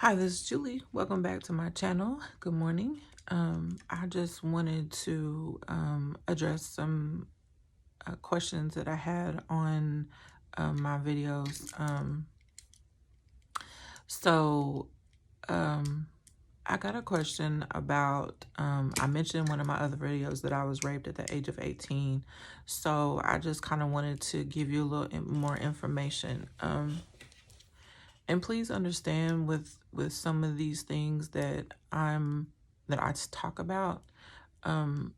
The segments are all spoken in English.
Hi, this is Julie. Welcome back to my channel. Good morning. I just wanted to address some questions that I had on my videos. So I got a question about, I mentioned in one of my other videos that I was raped at the age of 18. So I just kind of wanted to give you a little more information. And please understand with some of these things that I talk about, I'm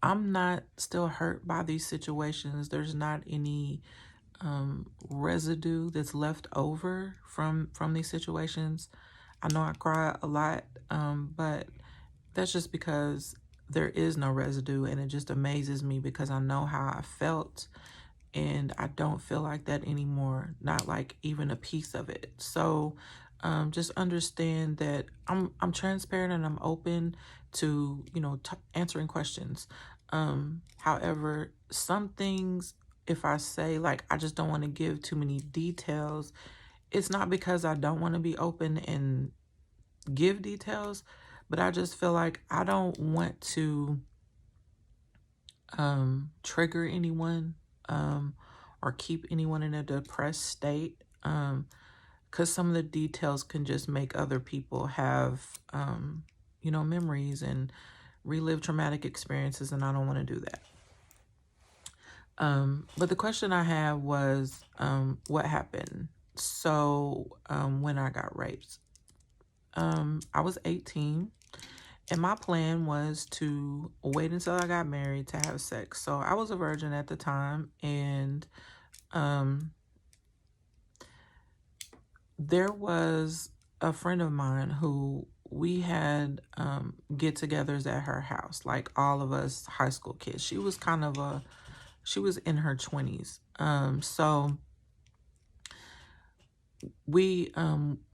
not still hurt by these situations. There's not any residue that's left over from these situations. I know I cry a lot, but that's just because there is no residue, and it just amazes me because I know how I felt, and I don't feel like that anymore, not like even a piece of it. So just understand that I'm transparent and I'm open to, answering questions. However, some things, if I say like I just don't want to give too many details, it's not because I don't want to be open and give details, but I just feel like I don't want to trigger anyone, or keep anyone in a depressed state, because some of the details can just make other people have, memories and relive traumatic experiences, and I don't want to do that. But the question I had was, what happened? So when I got raped, I was 18. And my plan was to wait until I got married to have sex. So I was a virgin at the time, and there was a friend of mine who we had get-togethers at her house, like all of us high school kids. She was she was in her 20s. So we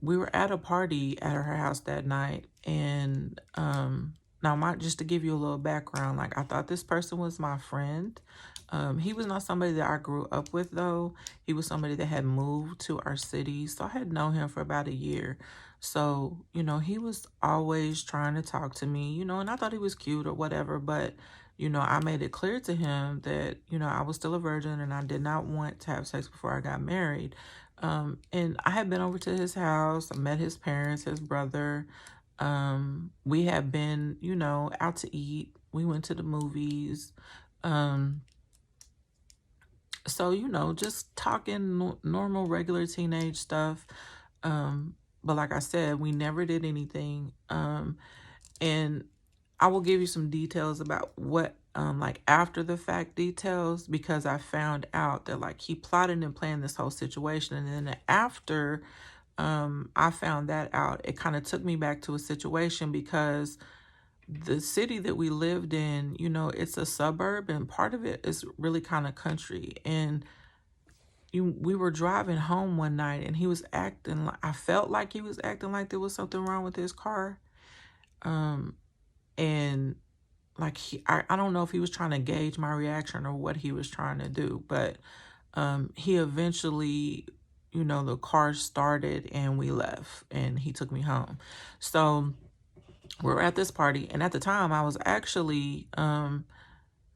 were at a party at her house that night, and now just to give you a little background, like I thought this person was my friend. He was not somebody that I grew up with, though. He was somebody that had moved to our city, so I had known him for about a year. So he was always trying to talk to me, and I thought he was cute or whatever, but I made it clear to him that I was still a virgin and I did not want to have sex before I got married. And I had been over to his house. I met his parents, his brother. We had been, out to eat. We went to the movies. So, just talking normal, regular teenage stuff. But like I said, we never did anything. And I will give you some details about what, like after the fact details, because I found out that like he plotted and planned this whole situation. And then after I found that out, it kind of took me back to a situation because the city that we lived in, it's a suburb, and part of it is really kind of country. And we were driving home one night, and he was acting like, I felt like he was acting like there was something wrong with his car. And like I don't know if he was trying to gauge my reaction or what he was trying to do, but he eventually, the car started and we left, and he took me home. So we're at this party, and at the time I was actually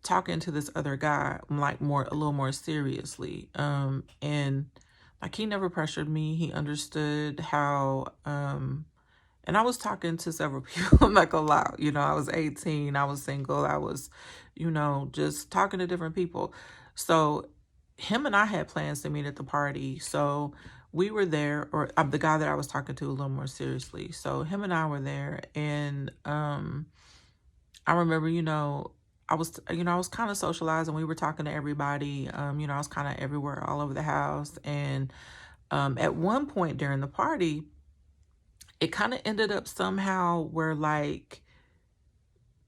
talking to this other guy, like a little more seriously, and like he never pressured me. He understood how and I was talking to several people. I'm not gonna lie, I was 18, I was single, I was, just talking to different people. So him and I had plans to meet at the party. So we were there, or the guy that I was talking to a little more seriously. So him and I were there, and I remember, I was kind of socializing. We were talking to everybody. I was kind of everywhere, all over the house. And at one point during the party, it kind of ended up somehow where like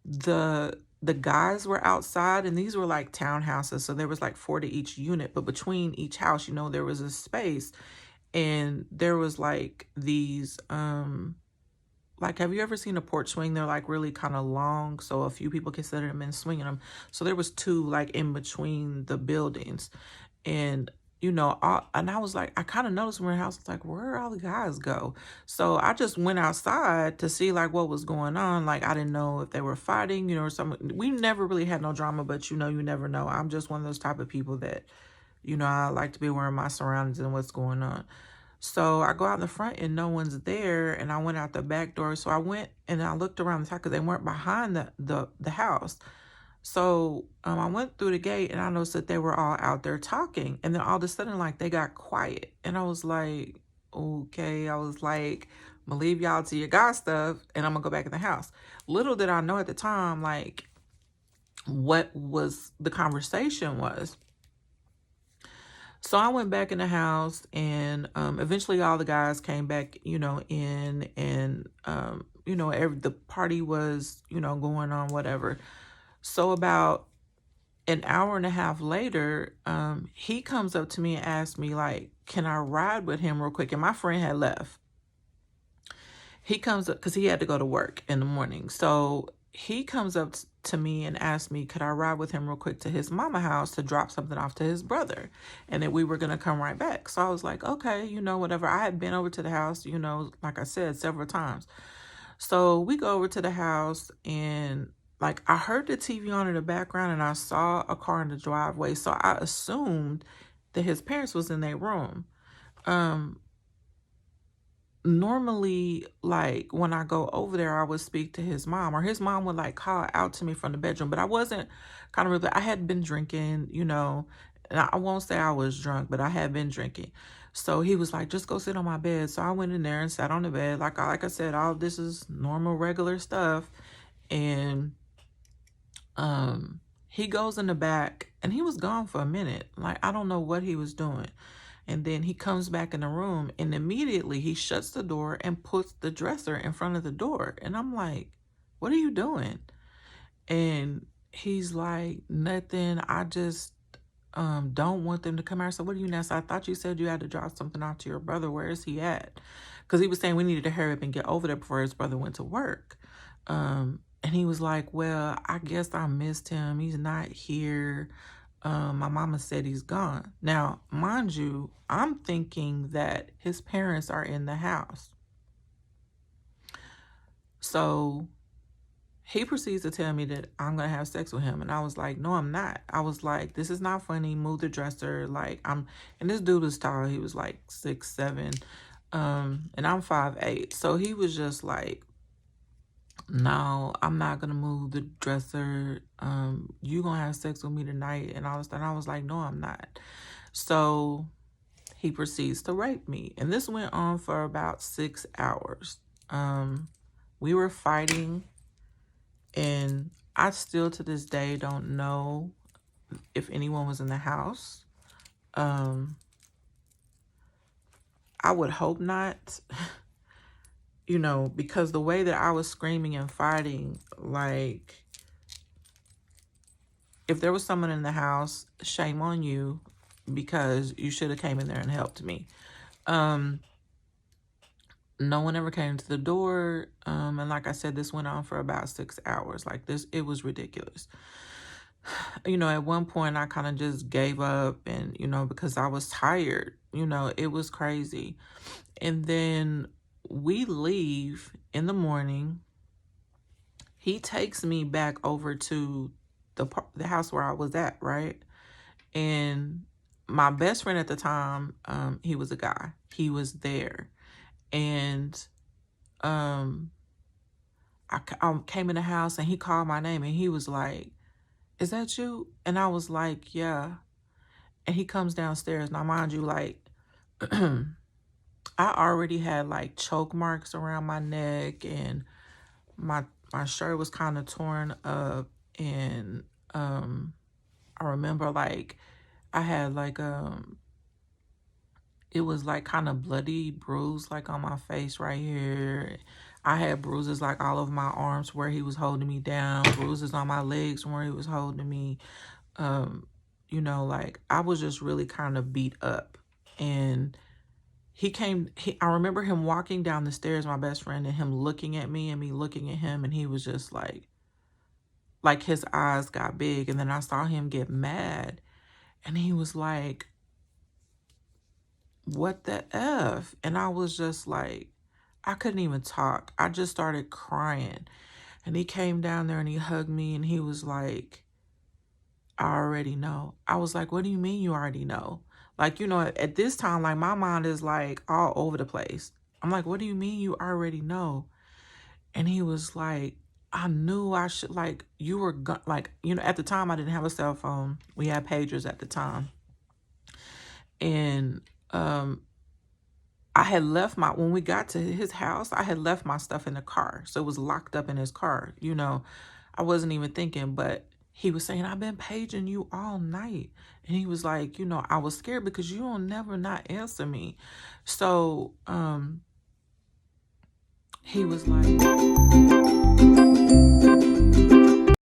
the guys were outside, and these were like townhouses, so there was like 4 to each unit, but between each house, there was a space, and there was like these like, have you ever seen a porch swing? They're like really kind of long, so a few people can sit in them and swinging them. So there was 2 like in between the buildings, and and I was like, I kind of noticed when we were in the house, it's like, where all the guys go? So I just went outside to see like what was going on. Like, I didn't know if they were fighting, or something. We never really had no drama, but you never know. I'm just one of those type of people that, I like to be aware of my surroundings and what's going on. So I go out in the front and no one's there, and I went out the back door. So I went and I looked around the side because they weren't behind the house. So I went through the gate and I noticed that they were all out there talking. And then all of a sudden, like, they got quiet. And I was like, okay. I was like, I'm gonna leave y'all to your God stuff and I'm gonna go back in the house. Little did I know at the time, like, what was the conversation was. So I went back in the house, and eventually all the guys came back, in, and, the party was, going on, whatever. So about an hour and a half later, he comes up to me and asks me, like, can I ride with him real quick? And my friend had left. He comes up because he had to go to work in the morning. So he comes up to me and asks me, could I ride with him real quick to his mama house to drop something off to his brother? And then we were going to come right back. So I was like, okay, whatever. I had been over to the house, like I said, several times. So we go over to the house, and like, I heard the TV on in the background and I saw a car in the driveway. So I assumed that his parents was in their room. Normally, like, when I go over there, I would speak to his mom, or his mom would like call out to me from the bedroom, but I wasn't kind of really, I had been drinking, and I won't say I was drunk, but I had been drinking. So he was like, just go sit on my bed. So I went in there and sat on the bed. Like I said, all this is normal, regular stuff. And he goes in the back, and he was gone for a minute. Like, I don't know what he was doing. And then he comes back in the room, and immediately he shuts the door and puts the dresser in front of the door. And I'm like, what are you doing? And he's like, nothing. I just don't want them to come out. So what do you know? So I thought you said you had to drop something off to your brother. Where is he at? Because he was saying we needed to hurry up and get over there before his brother went to work. And he was like, well, I guess I missed him. He's not here. My mama said he's gone. Now, mind you, I'm thinking that his parents are in the house. So he proceeds to tell me that I'm going to have sex with him. And I was like, no, I'm not. I was like, this is not funny. Move the dresser. Like, and this dude was tall. He was like 6'7". And I'm 5'8". So he was just like, no, I'm not gonna move the dresser. You gonna have sex with me tonight and all this stuff. And I was like, no, I'm not. So he proceeds to rape me. And this went on for about 6 hours. We were fighting, and I still to this day don't know if anyone was in the house. I would hope not. Because the way that I was screaming and fighting, like, if there was someone in the house, shame on you, because you should have came in there and helped me. No one ever came to the door. And like I said, this went on for about 6 hours. Like, it was ridiculous. At one point I kind of just gave up, and, because I was tired, it was crazy. And then we leave in the morning. He takes me back over to the house where I was at, right? And my best friend at the time, he was a guy. He was there. And I came in the house, and he called my name, and he was like, is that you? And I was like, yeah. And he comes downstairs. Now, mind you, like, I already had like choke marks around my neck, and my shirt was kind of torn up, and I remember, like, I had like it was like kind of bloody bruise like on my face right here. I had bruises like all over my arms where he was holding me down, bruises on my legs where he was holding me. Like, I was just really kind of beat up. And I remember him walking down the stairs, my best friend, and him looking at me and me looking at him, and he was just like his eyes got big. And then I saw him get mad, and he was like, what the F? And I was just like, I couldn't even talk. I just started crying. And he came down there and he hugged me and he was like, I already know. I was like, what do you mean you already know? Like, you know, at this time, like my mind is like all over the place. I'm like, what do you mean you already know? And he was like, I knew I should, like, you were, like, you know, at the time I didn't have a cell phone. We had pagers at the time. And I had left when we got to his house, I had left my stuff in the car. So it was locked up in his car. You know, I wasn't even thinking, but he was saying, I've been paging you all night. And he was like, you know, I was scared because you don't never not answer me. So he was like,